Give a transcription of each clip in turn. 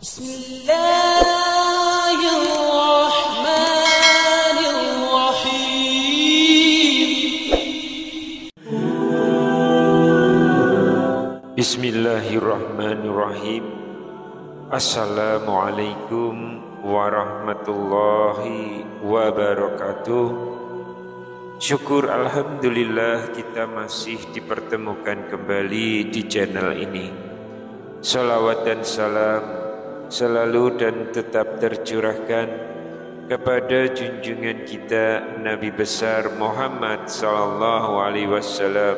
Bismillahirrahmanirrahim. Bismillahirrahmanirrahim. Assalamualaikum warahmatullahi wabarakatuh. Syukur alhamdulillah kita masih dipertemukan kembali di channel ini. Salawat dan salam selalu dan tetap tercurahkan kepada junjungan kita Nabi besar Muhammad sallallahu alaihi wasallam.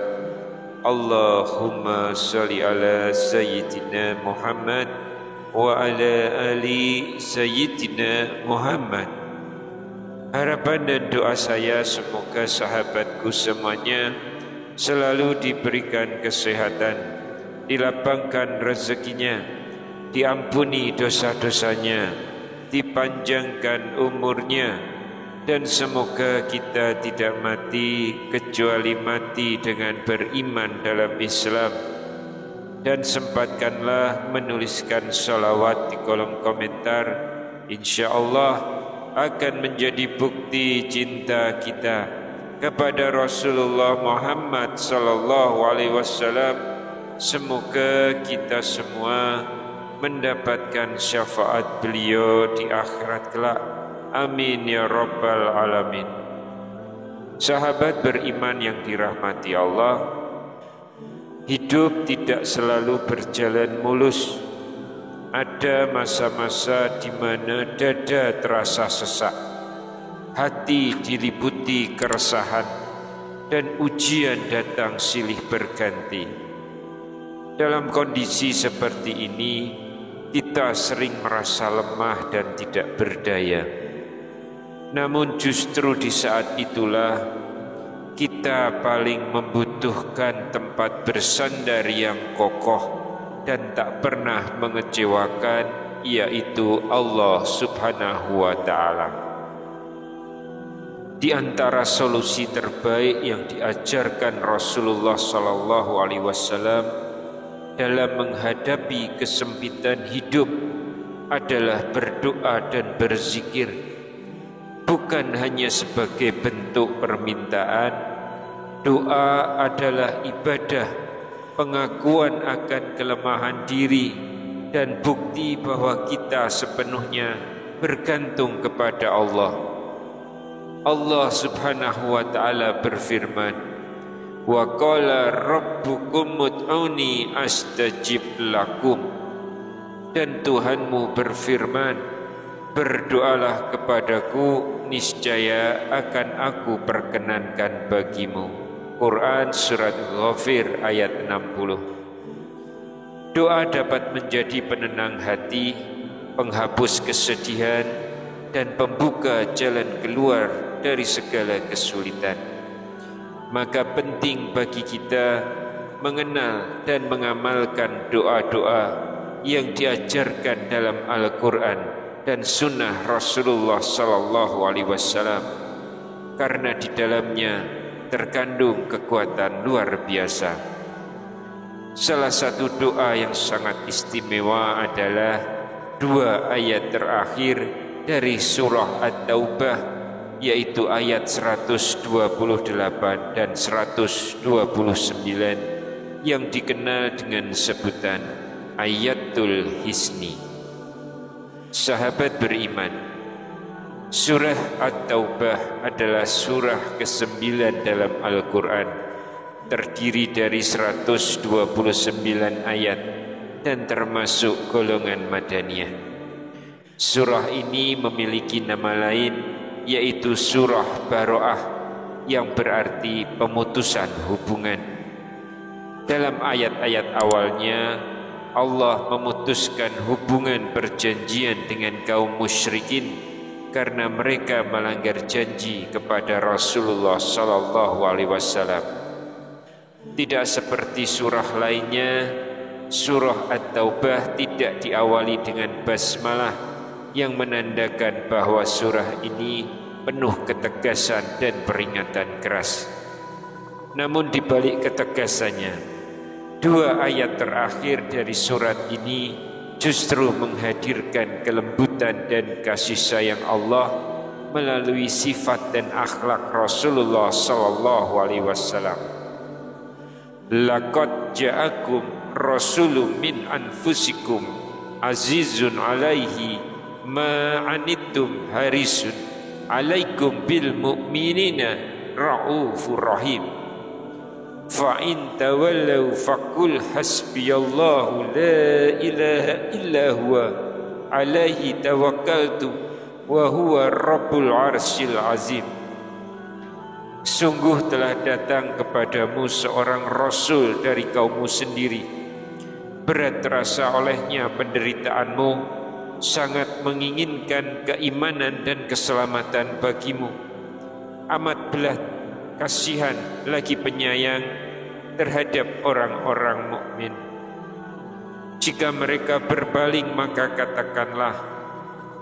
Allahumma sholli ala sayyidina Muhammad wa ala ali sayyidina Muhammad. Harapan dan doa saya semoga sahabatku semuanya selalu diberikan kesehatan, dilapangkan rezekinya, diampuni dosa-dosanya, dipanjangkan umurnya, dan semoga kita tidak mati kecuali mati dengan beriman dalam Islam. Dan sempatkanlah menuliskan salawat di kolom komentar. InsyaAllah akan menjadi bukti cinta kita kepada Rasulullah Muhammad sallallahu alaihi wasallam. Semoga kita semua mendapatkan syafaat beliau di akhirat kelak. Amin ya rabbal alamin. Sahabat beriman yang dirahmati Allah, hidup tidak selalu berjalan mulus. Ada masa-masa di mana dada terasa sesak, hati diliputi keresahan, dan ujian datang silih berganti. Dalam kondisi seperti ini, kita sering merasa lemah dan tidak berdaya. Namun justru di saat itulah kita paling membutuhkan tempat bersandar yang kokoh dan tak pernah mengecewakan, yaitu Allah Subhanahu wa Ta'ala. Di antara solusi terbaik yang diajarkan Rasulullah Sallallahu Alaihi Wasallam dalam menghadapi kesempitan hidup adalah berdoa dan berzikir, bukan hanya sebagai bentuk permintaan. Doa adalah ibadah, pengakuan akan kelemahan diri, dan bukti bahwa kita sepenuhnya bergantung kepada Allah. Allah Subhanahu wa Ta'ala berfirman, wa qala rabbukum ud'uni astajib lakum. Dan Tuhanmu berfirman, berdoalah kepadaku, niscaya akan aku perkenankan bagimu. Quran Surat Ghafir ayat 60. Doa dapat menjadi penenang hati, penghapus kesedihan, dan pembuka jalan keluar dari segala kesulitan. Maka penting bagi kita mengenal dan mengamalkan doa-doa yang diajarkan dalam Al-Quran dan Sunnah Rasulullah Sallallahu Alaihi Wasallam, karena di dalamnya terkandung kekuatan luar biasa. Salah satu doa yang sangat istimewa adalah dua ayat terakhir dari surah At-Taubah, yaitu ayat 128 dan 129 yang dikenal dengan sebutan Ayatul Hisni. Sahabat beriman, surah At-Taubah adalah surah ke-9 dalam Al-Quran, terdiri dari 129 ayat dan termasuk golongan Madaniyah. Surah ini memiliki nama lain, yaitu surah Baro'ah, yang berarti pemutusan hubungan. Dalam ayat-ayat awalnya, Allah memutuskan hubungan perjanjian dengan kaum musyrikin karena mereka melanggar janji kepada Rasulullah Sallallahu Alaihi Wasallam. Tidak seperti surah lainnya, surah At-Taubah tidak diawali dengan basmalah yang menandakan bahwa surah ini penuh ketegasan dan peringatan keras. Namun di balik ketegasannya, dua ayat terakhir dari surat ini justru menghadirkan kelembutan dan kasih sayang Allah melalui sifat dan akhlak Rasulullah sallallahu alaihi wasallam. Laqad ja'akum rasulun min anfusikum azizun alaihi ma anittum harisun alaikum bil mu'minina raufur rahim. Fa in tawallaw faqul hasbiyallahu la ilaha illa huwa alaihi tawakkaltu wa huwa rabbul arsyil azim. Sungguh telah datang kepadamu seorang rasul dari kaummu sendiri. Berat terasa olehnya penderitaanmu, sangat menginginkan keimanan dan keselamatan bagimu. Amat belas kasihan lagi penyayang terhadap orang-orang mukmin. Jika mereka berpaling, maka katakanlah,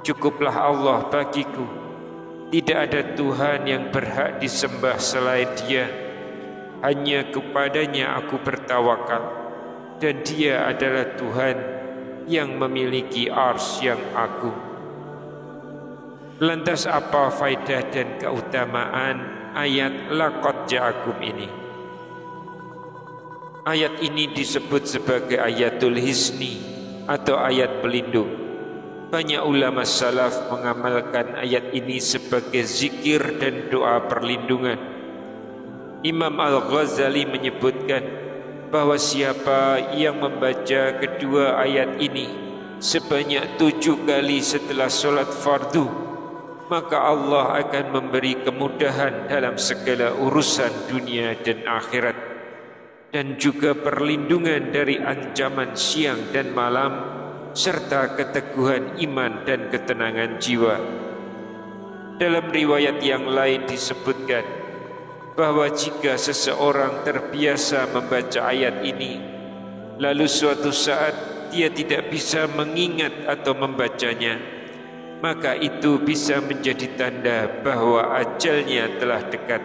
cukuplah Allah bagiku, tidak ada Tuhan yang berhak disembah selain Dia, hanya kepadanya aku bertawakal, dan Dia adalah Tuhan yang memiliki arsy yang agung. Lantas apa faedah dan keutamaan ayat laqad ja'akum ini? Ayat ini disebut sebagai ayatul hisni atau ayat pelindung. Banyak ulama salaf mengamalkan ayat ini sebagai zikir dan doa perlindungan. Imam Al-Ghazali menyebutkan bahwa siapa yang membaca kedua ayat ini sebanyak 7 kali setelah solat fardu, maka Allah akan memberi kemudahan dalam segala urusan dunia dan akhirat, dan juga perlindungan dari ancaman siang dan malam, serta keteguhan iman dan ketenangan jiwa. Dalam riwayat yang lain disebutkan bahwa jika seseorang terbiasa membaca ayat ini, lalu suatu saat dia tidak bisa mengingat atau membacanya, maka itu bisa menjadi tanda bahwa ajalnya telah dekat,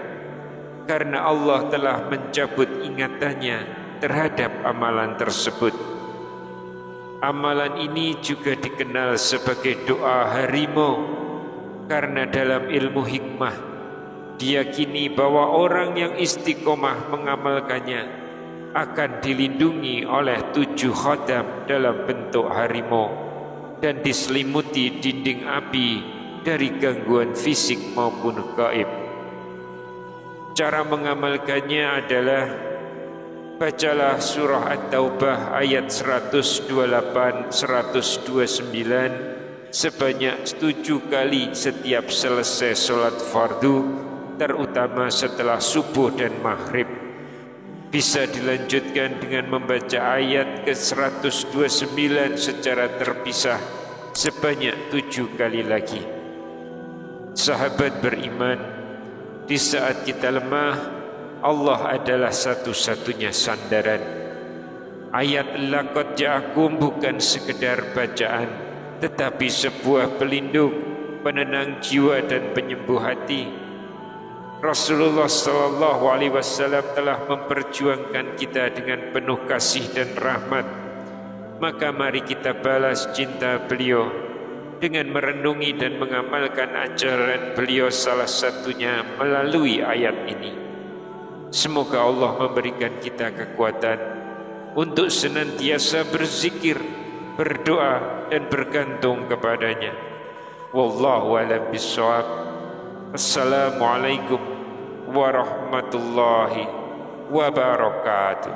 karena Allah telah mencabut ingatannya terhadap amalan tersebut. Amalan ini juga dikenal sebagai doa harimau, karena dalam ilmu hikmah diyakini bahwa orang yang istiqomah mengamalkannya akan dilindungi oleh 7 khatam dalam bentuk harimau dan diselimuti dinding api dari gangguan fisik maupun gaib. Cara mengamalkannya adalah bacalah surah At-Taubah ayat 128-129 sebanyak 7 kali setiap selesai sholat fardu, terutama setelah subuh dan maghrib. Bisa dilanjutkan dengan membaca ayat ke-129 secara terpisah sebanyak 7 kali lagi. Sahabat beriman, di saat kita lemah, Allah adalah satu-satunya sandaran. Ayat laqad ja'akum bukan sekedar bacaan, tetapi sebuah pelindung, penenang jiwa dan penyembuh hati. Rasulullah sallallahu alaihi wasallam telah memperjuangkan kita dengan penuh kasih dan rahmat. Maka mari kita balas cinta beliau dengan merenungi dan mengamalkan ajaran beliau, salah satunya melalui ayat ini. Semoga Allah memberikan kita kekuatan untuk senantiasa berzikir, berdoa dan bergantung kepadanya. Wallahu a'lam bishawab. Assalamualaikum warahmatullahi wabarakatuh.